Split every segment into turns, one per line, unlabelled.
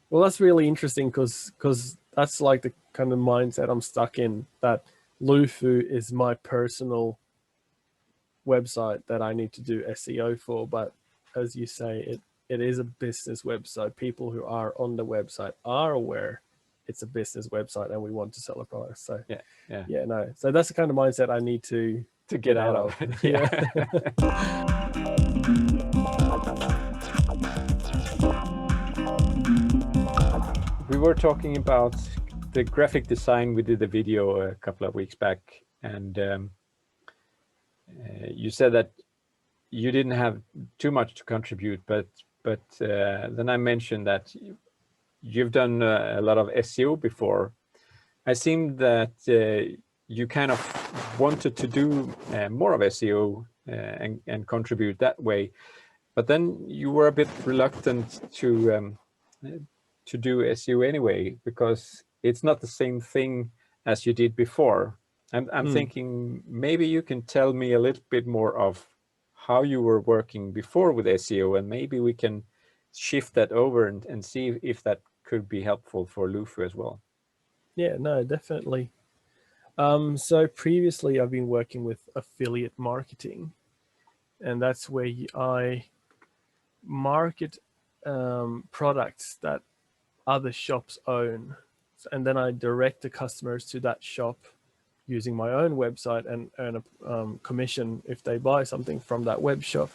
Well, that's really interesting because that's like the kind of mindset I'm stuck in, that LuFu is my personal website that I need to do SEO for. But as you say, it is a business website. People who are on the website are aware it's a business website and we want to sell a product. So yeah, no. So that's the kind of mindset I need to
get out of.
Yeah.
We were talking about the graphic design. We did a video a couple of weeks back, and you said that you didn't have too much to contribute, but then I mentioned that you've done a lot of SEO before. I seemed that you kind of wanted to do more of SEO and contribute that way, but then you were a bit reluctant to do SEO anyway, because it's not the same thing as you did before. I'm thinking maybe you can tell me a little bit more of how you were working before with SEO, and maybe we can shift that over and see if that could be helpful for LuFu as well.
Yeah, no, definitely. So previously I've been working with affiliate marketing, and that's where I market products that other shops own. And then I direct the customers to that shop using my own website and earn a commission if they buy something from that web shop.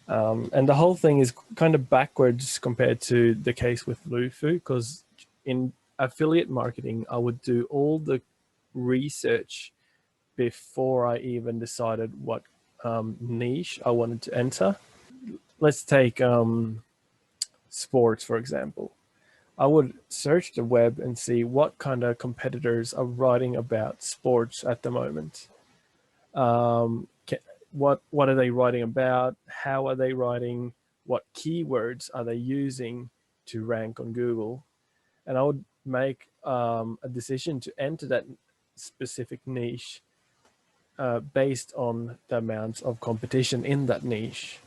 And the whole thing is kind of backwards compared to the case with LuFu, because in affiliate marketing, I would do all the research before I even decided what niche I wanted to enter. Let's take sports, for example. I would search the web and see what kind of competitors are writing about sports at the moment. What are they writing about? How are they writing? What keywords are they using to rank on Google? And I would make a decision to enter that specific niche based on the amount of competition in that niche.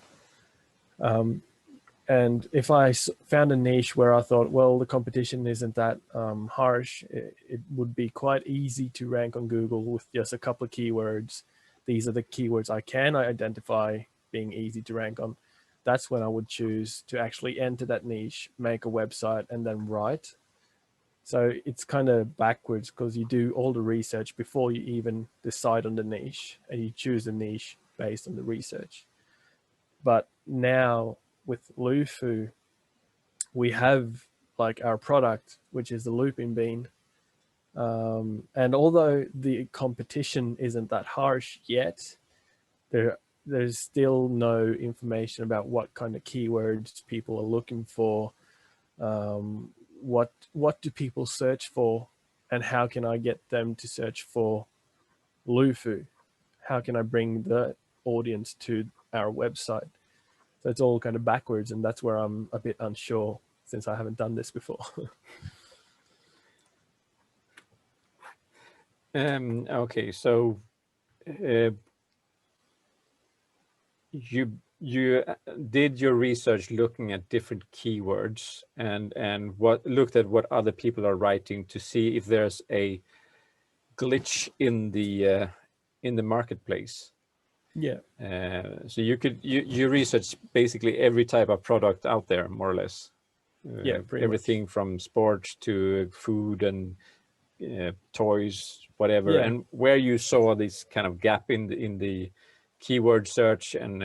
And if I found a niche where I thought, well, the competition isn't that harsh, it would be quite easy to rank on Google with just a couple of keywords. These are the keywords I can identify being easy to rank on. That's when I would choose to actually enter that niche, make a website, and then write. So it's kind of backwards, because you do all the research before you even decide on the niche, and you choose a niche based on the research. But now with LuFu, we have like our product, which is the looping bean. And although the competition isn't that harsh yet, there's still no information about what kind of keywords people are looking for. What do people search for, and how can I get them to search for LuFu? How can I bring the audience to our website? So it's all kind of backwards, and that's where I'm a bit unsure, since I haven't done this before.
Okay, so you did your research looking at different keywords and looked at what other people are writing to see if there's a glitch in the marketplace.
Yeah.
So you research basically every type of product out there, more or less.
Yeah,
everything
much.
From sports to food and toys, whatever.
Yeah.
And where you saw this kind of gap in the keyword search and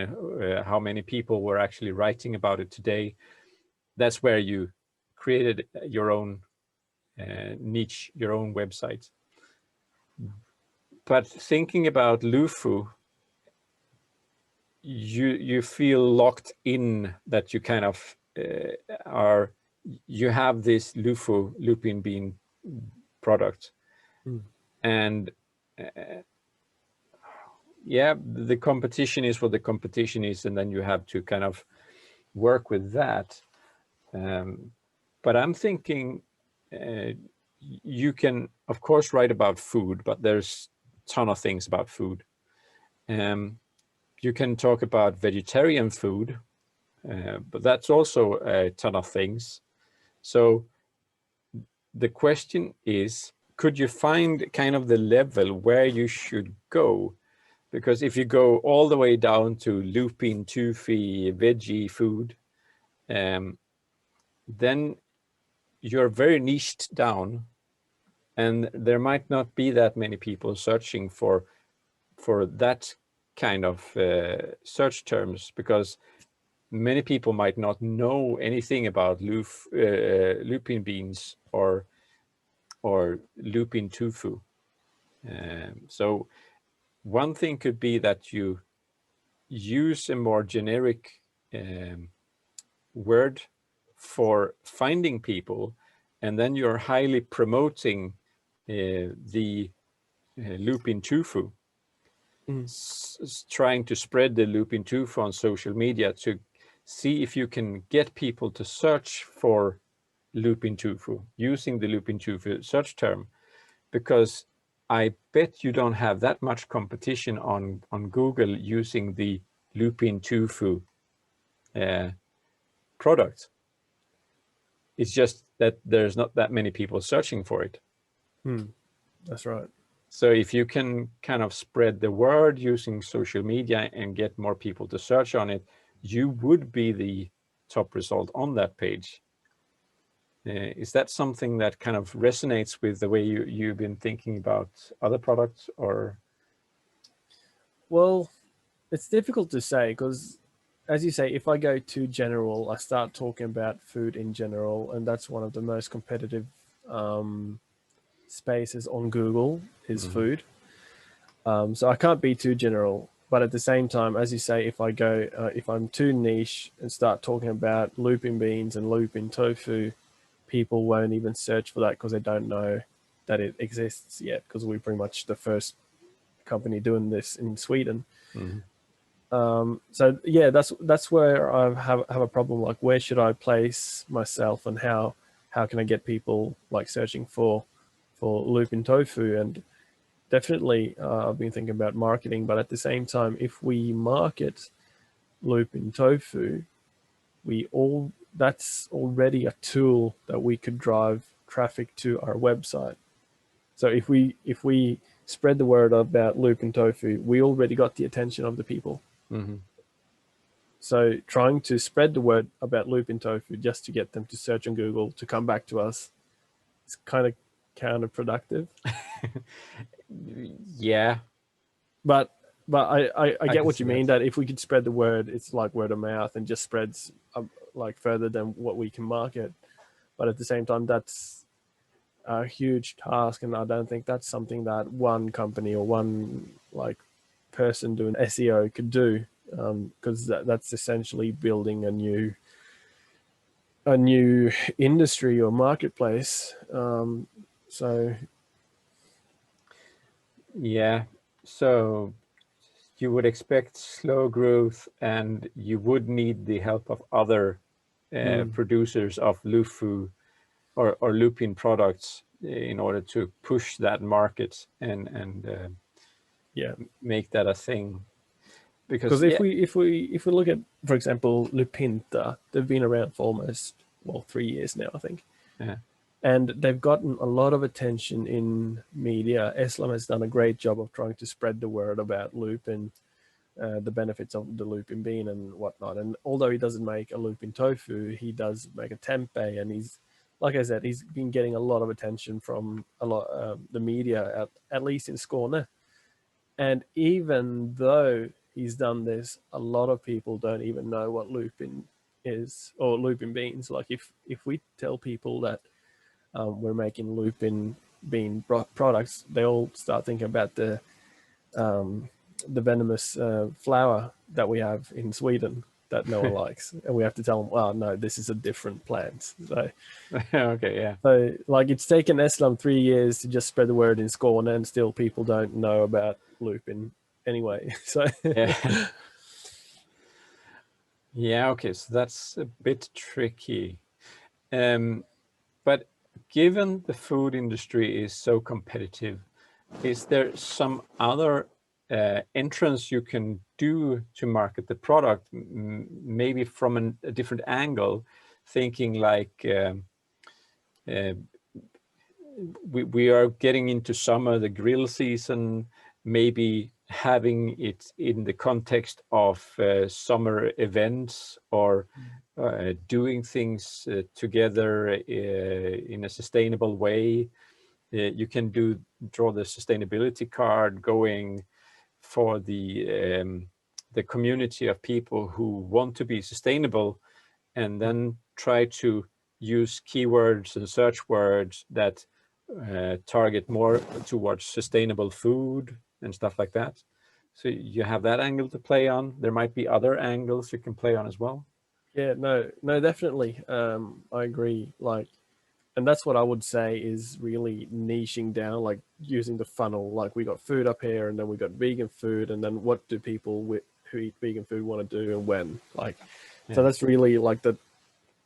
how many people were actually writing about it today, that's where you created your own niche, your own website. But thinking about LuFu, you feel locked in, that you kind of you have this LuFu looping bean product. And yeah, the competition is what the competition is, and then you have to kind of work with that. But I'm thinking you can of course write about food, but there's a ton of things about food. You can talk about vegetarian food, but that's also a ton of things. So the question is, could you find kind of the level where you should go? Because if you go all the way down to lupin, tofu, veggie food, then you're very niched down, and there might not be that many people searching for that kind of search terms, because many people might not know anything about lupin beans or lupin tofu. So one thing could be that you use a more generic word for finding people, and then you're highly promoting the lupin tofu, trying to spread the lupin tofu on social media to see if you can get people to search for lupin tofu using the lupin tofu search term, because I bet you don't have that much competition on Google using the lupin tofu product. It's just that there's not that many people searching for it.
That's right.
So if you can kind of spread the word using social media and get more people to search on it, you would be the top result on that page. Is that something that kind of resonates with the way you've been thinking about other products, or?
Well, it's difficult to say because, as you say, if I go too general, I start talking about food in general, and that's one of the most competitive spaces on Google is food. So I can't be too general, but at the same time, as you say, if I go, if I'm too niche and start talking about lupin beans and lupin tofu, people won't even search for that because they don't know that it exists yet, because we're pretty much the first company doing this in Sweden. So yeah, that's where I have a problem. Like, where should I place myself, and how can I get people like searching for lupin tofu? And definitely, I've been thinking about marketing, but at the same time, if we market lupin tofu, that's already a tool that we could drive traffic to our website. So if we spread the word about lupin tofu, we already got the attention of the people. So trying to spread the word about lupin tofu just to get them to search on Google to come back to us is kind of counterproductive.
Yeah,
but I get what you mean,
that.
that if we could spread the word, it's like word of mouth and just spreads like further than what we can market. But at the same time, that's a huge task, and I don't think that's something that one company or one like person doing SEO could do, because that's essentially building a new industry or marketplace. So
Yeah, so you would expect slow growth, and you would need the help of other producers of LuFu or Lupin products in order to push that market and
yeah,
make that a thing. Because
because if we look at, for example, Lupinta, they've been around for almost 3 years now, I think.
yeah.
And they've gotten a lot of attention in media. Eslam has done a great job of trying to spread the word about lupin, the benefits of the lupin bean and whatnot. And although he doesn't make a lupin tofu, he does make a tempeh. And he's, like I said, he's been getting a lot of attention from a lot the media, at least in Skåne. And even though he's done this, a lot of people don't even know what lupin is or lupin beans. Like if we tell people that we're making lupin bean products, they all start thinking about the venomous flower that we have in Sweden that no one likes, and we have to tell them, "Well, no, this is a different plant." So,
Okay, yeah.
so like it's taken Eslam 3 years to just spread the word in Skåne, and still people don't know about lupin anyway. So,
Yeah. Yeah, okay, so that's a bit tricky. But given the food industry is so competitive, is there some other entrance you can do to market the product, maybe from a different angle, thinking like we are getting into summer, the grill season, maybe having it in the context of summer events, or doing things together in a sustainable way. You can draw the sustainability card, going for the community of people who want to be sustainable, and then try to use keywords and search words that target more towards sustainable food and stuff like that. So you have that angle to play on. There might be other angles you can play on as well.
Yeah, no, definitely. I agree. Like, and that's what I would say is really niching down, like using the funnel. Like, we got food up here, and then we got vegan food, and then what do people who eat vegan food want to do and when? Like, so that's really like the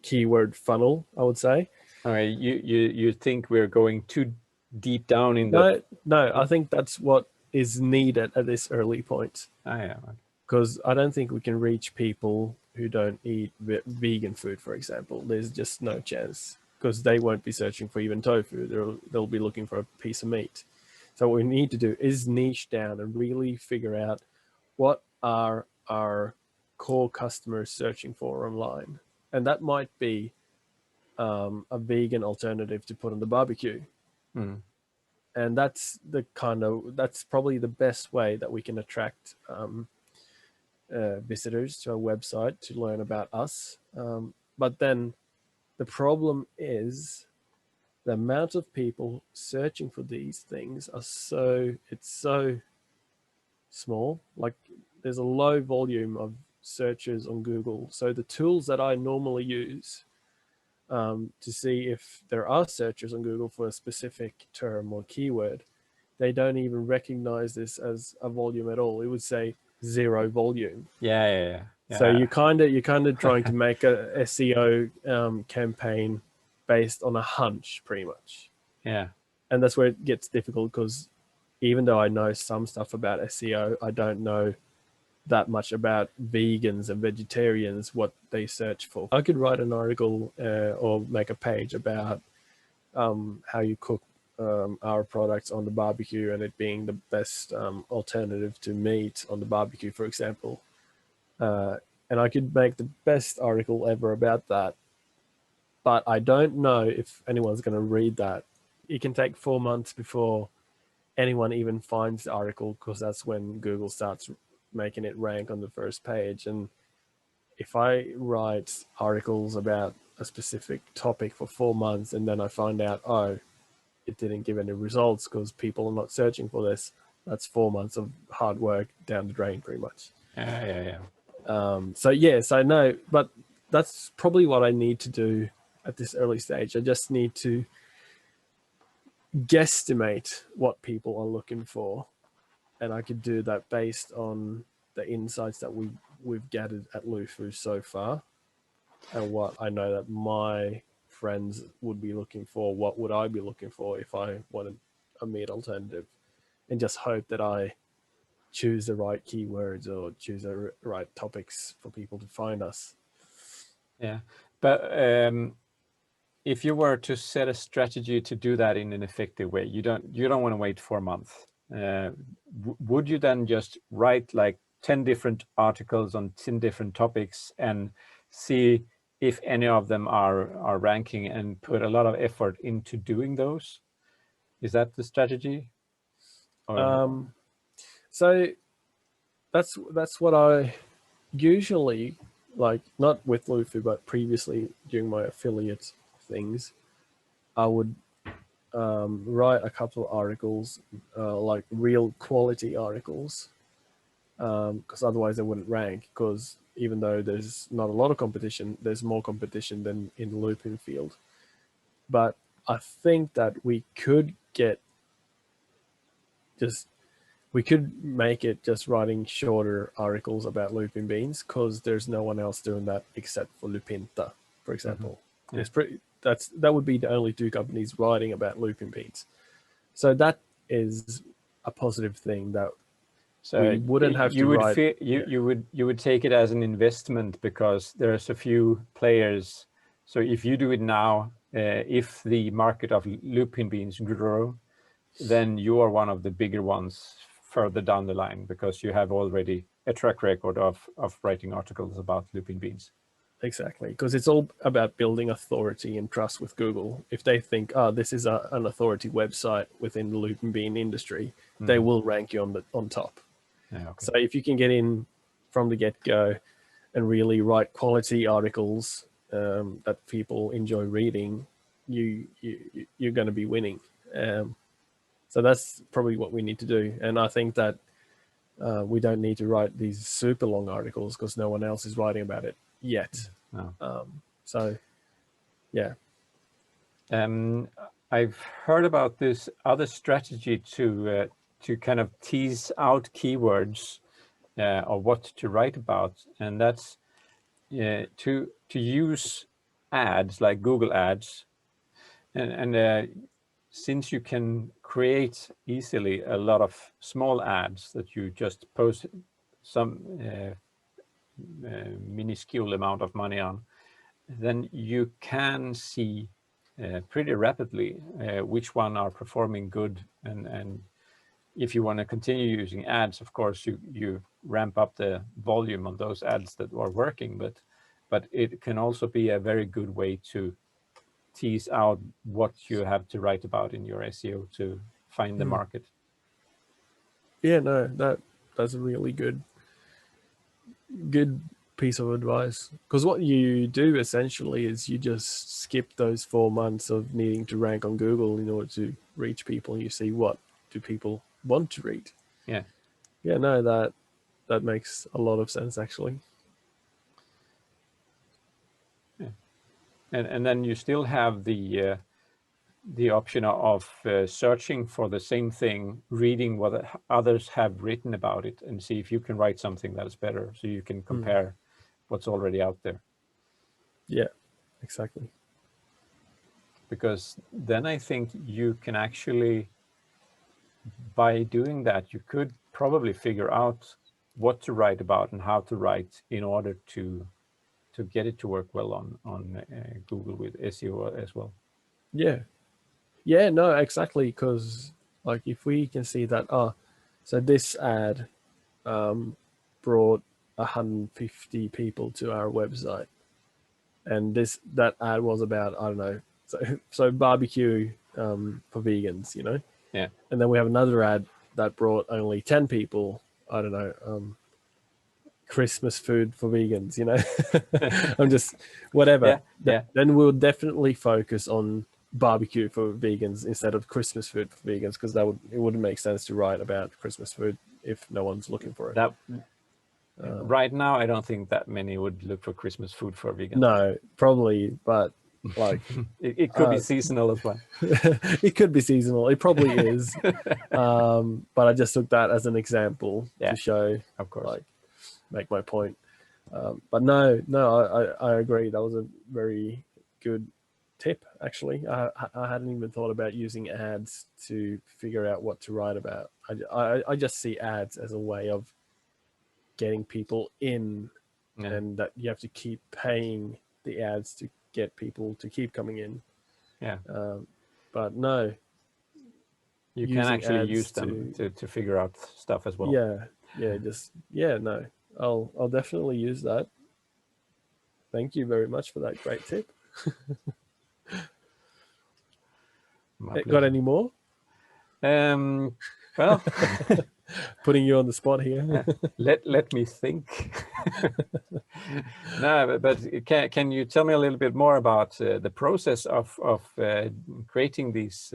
keyword funnel, I would say.
All right, you think we're going too deep down in the...
No, I think that's what is needed at this early point.
Yeah.
Because I don't think we can reach people who don't eat vegan food, for example. There's just no chance, because they won't be searching for even tofu. They'll be looking for a piece of meat. So what we need to do is niche down and really figure out what are our core customers searching for online. And that might be a vegan alternative to put on the barbecue.
Mm.
And that's probably the best way that we can attract visitors to our website to learn about us. But then the problem is the amount of people searching for these things it's so small. Like, there's a low volume of searches on Google. So the tools that I normally use to see if there are searches on Google for a specific term or keyword, they don't even recognize this as a volume at all. It would say 0 volume.
Yeah.
So you're kind of trying to make a SEO campaign based on a hunch, pretty much.
Yeah.
And that's where it gets difficult, because even though I know some stuff about SEO, I don't know that much about vegans and vegetarians, what they search for. I could write an article or make a page about how you cook our products on the barbecue, and it being the best alternative to meat on the barbecue, for example. And I could make the best article ever about that. But I don't know if anyone's going to read that. It can take 4 months before anyone even finds the article, because that's when Google starts making it rank on the first page. And if I write articles about a specific topic for 4 months and then I find out, oh, it didn't give any results because people are not searching for this, that's 4 months of hard work down the drain, pretty much.
Yeah.
So yes, I know, but that's probably what I need to do at this early stage. I just need to guesstimate what people are looking for, and I could do that based on the insights that we've gathered at LuFu so far, and what I know that my friends would be looking for. What would I be looking for if I wanted a meat alternative, and just hope that I choose the right keywords or choose the right topics for people to find us.
Yeah, but if you were to set a strategy to do that in an effective way, you don't want to wait 4 months. Would you then just write like 10 different articles on 10 different topics and see if any of them are ranking, and put a lot of effort into doing those? Is that the strategy? Or...
So that's what I usually, like, not with LuFu, but previously during my affiliate things, I would write a couple of articles, like real quality articles, because otherwise they wouldn't rank. Because even though there's not a lot of competition, there's more competition than in the Lupin field. But I think that we could make it just writing shorter articles about lupin beans, because there's no one else doing that except for Lupinta, for example. Mm-hmm. Yeah. That would be the only 2 companies writing about lupin beans. So that is a positive thing, that we wouldn't have to write.
You would take it as an investment, because there's a few players. So if you do it now, if the market of lupin beans grow, then you are one of the bigger ones further down the line, because you have already a track record of writing articles about lupin beans.
Exactly, because it's all about building authority and trust with Google. If they think, oh, this is an authority website within the lupin bean industry, they will rank you on top.
Yeah, okay.
So if you can get in from the get-go and really write quality articles that people enjoy reading, you're going to be winning. So that's probably what we need to do. And I think that we don't need to write these super long articles because no one else is writing about it yet.
No.
So, yeah.
I've heard about this other strategy to kind of tease out keywords or what to write about, and that's to use ads like Google Ads, and since you can create easily a lot of small ads that you just post some minuscule amount of money on, then you can see pretty rapidly which one are performing good, and if you want to continue using ads, of course you ramp up the volume on those ads that are working, but it can also be a very good way to tease out what you have to write about in your SEO to find the market.
Yeah, no, that's a really good piece of advice, because what you do essentially is you just skip those 4 months of needing to rank on Google in order to reach people, and you see what do people want to read. Yeah, no, that makes a lot of sense actually.
And then you still have the option of searching for the same thing, reading what others have written about it, and see if you can write something that is better, so you can compare what's already out there.
Yeah, exactly.
Because then I think you can actually, by doing that, you could probably figure out what to write about and how to write in order to get it to work well on Google with SEO as well.
Yeah, no, exactly, because like if we can see that, so this ad brought 150 people to our website, and that ad was about, I don't know, so barbecue for vegans,
Yeah.
And then we have another ad that brought only 10 people, I don't know, Christmas food for vegans, I'm just whatever.
Yeah.
Then we'll definitely focus on barbecue for vegans instead of Christmas food for vegans, because it wouldn't make sense to write about Christmas food if no one's looking for it.
That right now, I don't think that many would look for Christmas food for vegans.
No, probably, but like
it could be seasonal as well.
It could be seasonal. It probably is. But I just took that as an example to show,
of course,
like, make my point. But no, I agree. That was a very good tip, actually. I hadn't even thought about using ads to figure out what to write about. I just see ads as a way of getting people in, and that you have to keep paying the ads to get people to keep coming in. But no,
you can actually use them to figure out stuff as well.
No, I'll definitely use that. Thank you very much for that great tip. Got any more?
Well,
putting you on the spot here.
let me think. No, but can you tell me a little bit more about the process of creating these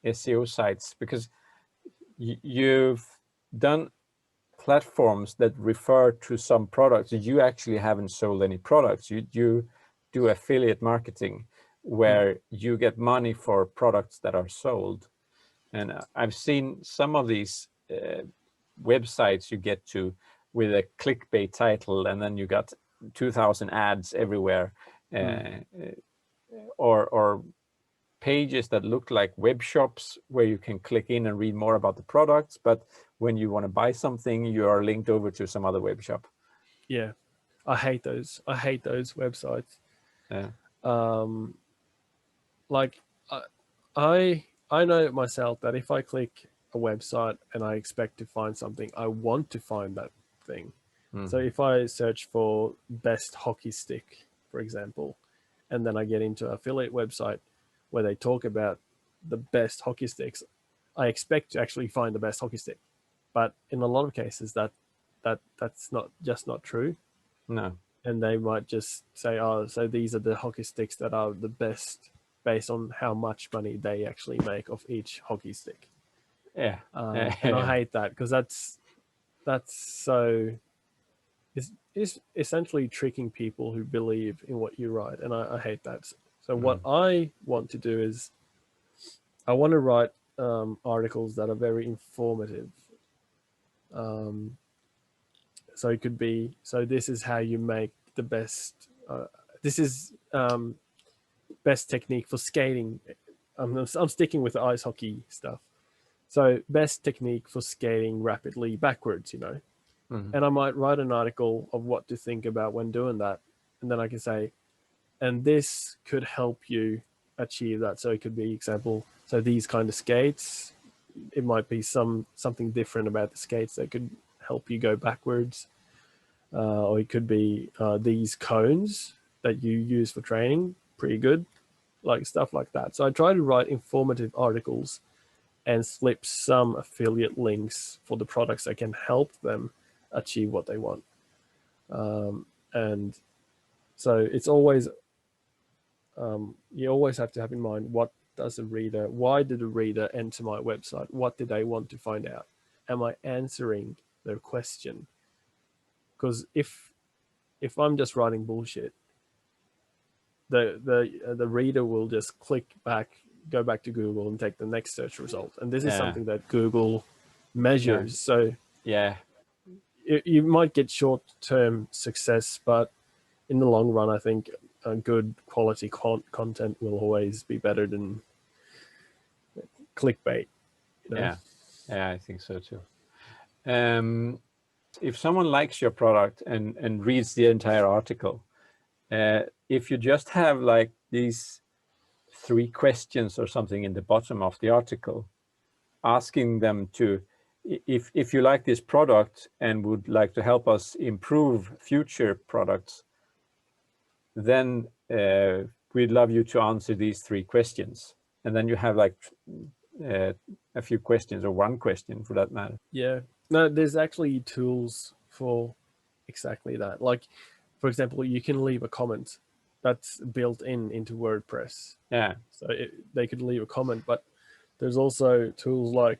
SEO sites? Because you've done platforms that refer to some products. You actually haven't sold any products. You do affiliate marketing where you get money for products that are sold. And I've seen some of these websites you get to with a clickbait title, and then you got 2,000 ads everywhere, or pages that look like web shops where you can click in and read more about the products, but when you want to buy something, you are linked over to some other web shop.
Yeah, I hate those websites. like I know myself that if I click a website and I expect to find something, I want to find that thing. So if I search for best hockey stick, for example, and then I get into an affiliate website where they talk about the best hockey sticks, I expect to actually find the best hockey stick. But in a lot of cases, that's not true.
No.
And they might just say, oh, so these are the hockey sticks that are the best based on how much money they actually make off each hockey stick.
Yeah.
And I hate that, because that's so is essentially tricking people who believe in what you write, and I hate that. So what I want to do is I want to write articles that are very informative. So it could be, so this is how you make the best. This is best technique for skating. I'm sticking with the ice hockey stuff. So best technique for skating rapidly backwards, And I might write an article of what to think about when doing that. And then I can say, and this could help you achieve that. So it could be example, so these kind of skates, it might be something different about the skates that could help you go backwards. Or it could be these cones that you use for training, pretty good, like stuff like that. So I try to write informative articles and slip some affiliate links for the products that can help them achieve what they want. And so it's always, you always have to have in mind, what does the reader, why did the reader enter my website? What did they want to find out? Am I answering their question? Because if I'm just writing bullshit, the reader will just click back, go back to Google and take the next search result. And this is something that Google measures. So
yeah,
you might get short-term success, but in the long run, I think a good quality content will always be better than clickbait.
Yeah, I think so too. If someone likes your product and reads the entire article, if you just have like these 3 questions or something in the bottom of the article, asking them to, if you like this product and would like to help us improve future products, then we'd love you to answer these 3 questions. And then you have like a few questions, or 1 question for that matter.
Yeah. No, there's actually tools for exactly that. Like, for example, you can leave a comment that's built into WordPress.
Yeah.
So they could leave a comment, but there's also tools like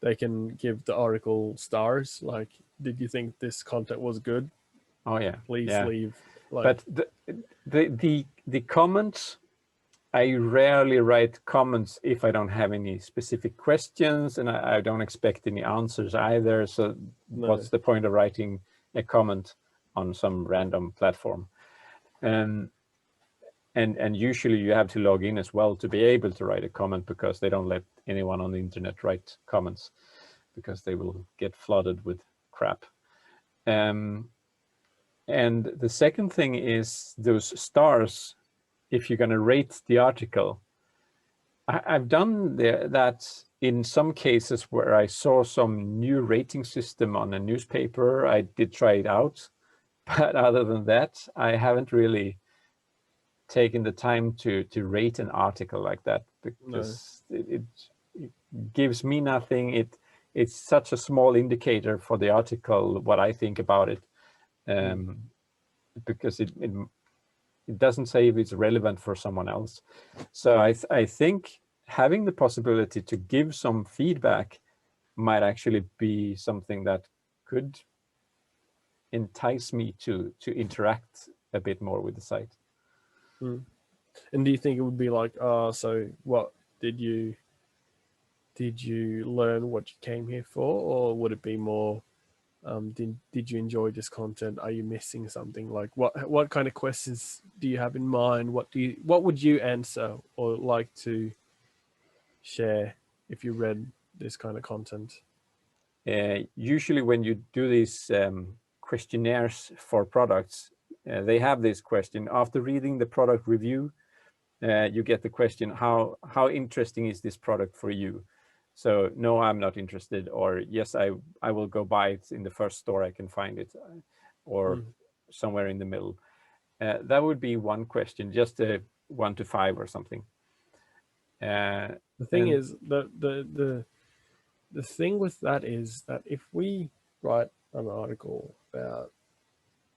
they can give the article stars. Like, did you think this content was good?
Oh yeah.
Please leave.
But the comments, I rarely write comments if I don't have any specific questions, and I don't expect any answers either. So what's the point of writing a comment on some random platform? And usually you have to log in as well to be able to write a comment, because they don't let anyone on the internet write comments, because they will get flooded with crap. And the second thing is those stars. If you're going to rate the article, I've done that in some cases where I saw some new rating system on a newspaper. I did try it out, but other than that, I haven't really taken the time to rate an article like that, because it gives me nothing. It's such a small indicator for the article, what I think about it, because it doesn't say if it's relevant for someone else. So I think having the possibility to give some feedback might actually be something that could entice me to interact a bit more with the site.
And do you think it would be like, so what did you learn what you came here for, or would it be more, did you enjoy this content? Are you missing something? Like, what kind of questions do you have in mind? What would you answer or like to share if you read this kind of content?
Usually when you do these questionnaires for products, they have this question: after reading the product review, you get the question, how interesting is this product for you? So no, I'm not interested, or yes, I will go buy it in the first store I can find it, or somewhere in the middle. That would be one question, just a 1 to 5 or something.
The thing is, the thing with that is that if we write an article about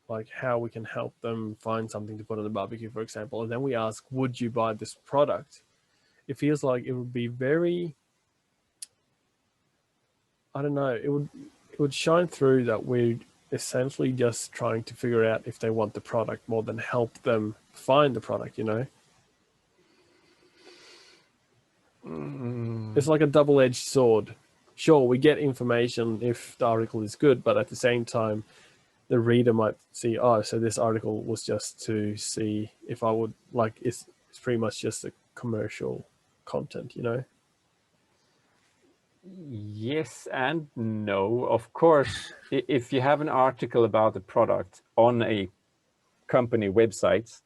like how we can help them find something to put on the barbecue, for example, and then we ask, would you buy this product? It feels like it would be very, I don't know, it would shine through that we're essentially just trying to figure out if they want the product more than help them find the product, you know? It's like a double-edged sword. Sure, we get information if the article is good, but at the same time, the reader might see, oh, so this article was just to see if I would like, it's pretty much just a commercial content, you know?
Yes and no. Of course, if you have an article about a product on a company website,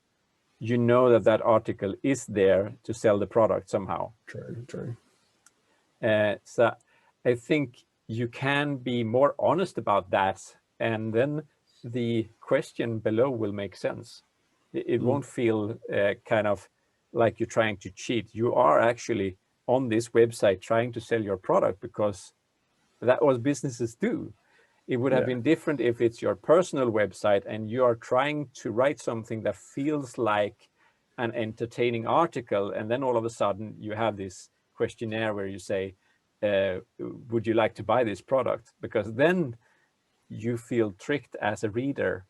you know that that article is there to sell the product somehow.
True.
So I think you can be more honest about that, and then the question below will make sense. It won't feel kind of like you're trying to cheat. You are actually on this website trying to sell your product, because that's what businesses do. It would have been different if it's your personal website and you are trying to write something that feels like an entertaining article, and then all of a sudden you have this questionnaire where you say, would you like to buy this product? Because then you feel tricked as a reader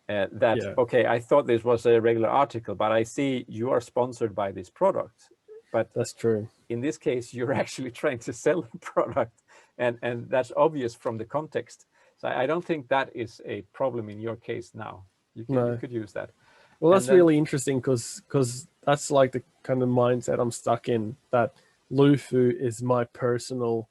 that, okay, I thought this was a regular article, but I see you are sponsored by this product. But
that's true.
In this case, you're actually trying to sell the product, and that's obvious from the context. So I don't think that is a problem in your case now. You could use that.
Well, that's really interesting, because that's like the kind of mindset I'm stuck in, that LuFu is my personal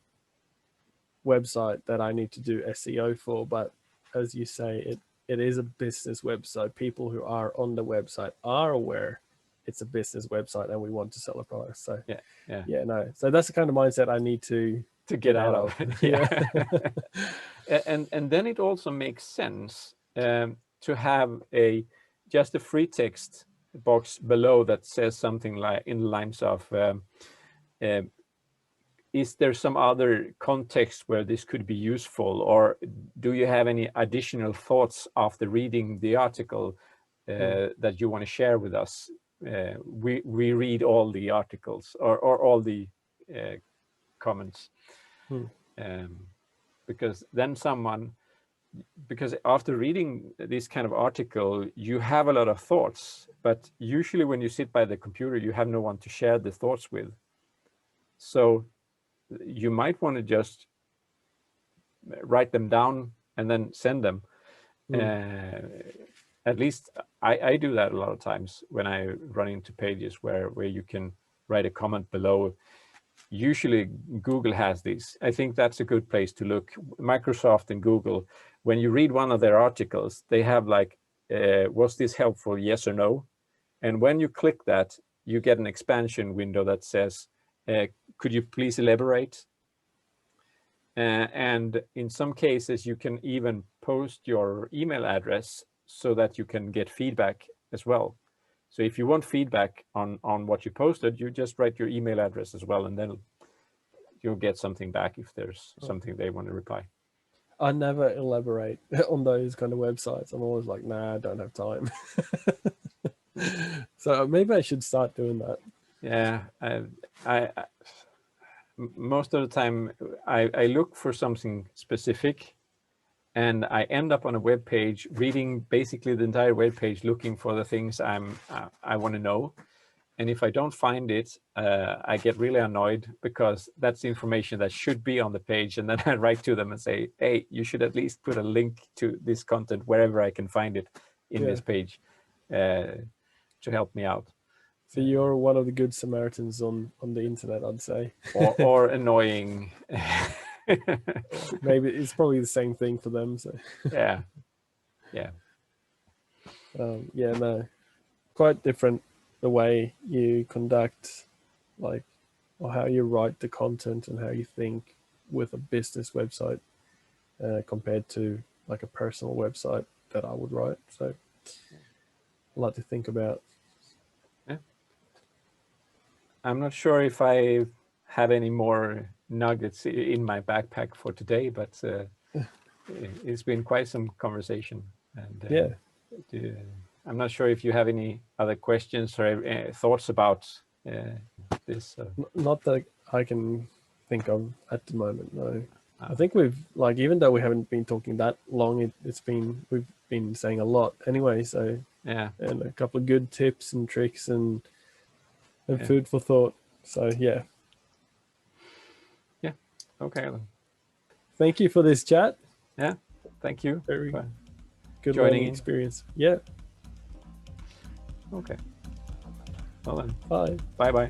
website that I need to do SEO for. But as you say, it is a business website. People who are on the website are aware it's a business website and we want to sell a product. So no. So that's the kind of mindset I need to
get out of. And then it also makes sense to have just a free text box below that says something like in the lines of, is there some other context where this could be useful, or do you have any additional thoughts after reading the article that you want to share with us? We read all the articles or all the comments, because then because after reading this kind of article, you have a lot of thoughts, but usually when you sit by the computer, you have no one to share the thoughts with. So you might want to just write them down and then send them. At least I do that a lot of times when I run into pages where you can write a comment below. Usually Google has these. I think that's a good place to look. Microsoft and Google, when you read one of their articles, they have like, was this helpful, yes or no? And when you click that, you get an expansion window that says, could you please elaborate? And in some cases, you can even post your email address so that you can get feedback as well. So if you want feedback on what you posted, you just write your email address as well, and then you'll get something back if there's something they want to reply.
I never elaborate on those kind of websites. I'm always like, nah, I don't have time. So maybe I should start doing that.
Yeah, I most of the time I look for something specific, and I end up on a web page reading basically the entire web page, looking for the things I want to know. And if I don't find it, I get really annoyed, because that's information that should be on the page. And then I write to them and say, hey, you should at least put a link to this content wherever I can find it in this page to help me out.
So you're one of the good Samaritans on the internet, I'd say.
or annoying.
Maybe it's probably the same thing for them. So
yeah.
No, quite different the way you conduct, like, or how you write the content and how you think with a business website compared to like a personal website that I would write. So a lot to think about.
Yeah. I'm not sure if I have any more nuggets in my backpack for today, but it's been quite some conversation. And
Yeah.
I'm not sure if you have any other questions or thoughts about this.
Not that I can think of at the moment, no. I think we've, like, even though we haven't been talking that long, we've been saying a lot anyway. So
yeah,
and a couple of good tips and tricks and
yeah.
food for thought. So yeah.
Yeah. Okay.
Thank you for this chat.
Yeah. Thank you.
Very
for
good
joining
learning
in.
experience. Yeah.
Okay. Well then.
Bye.
Bye-bye.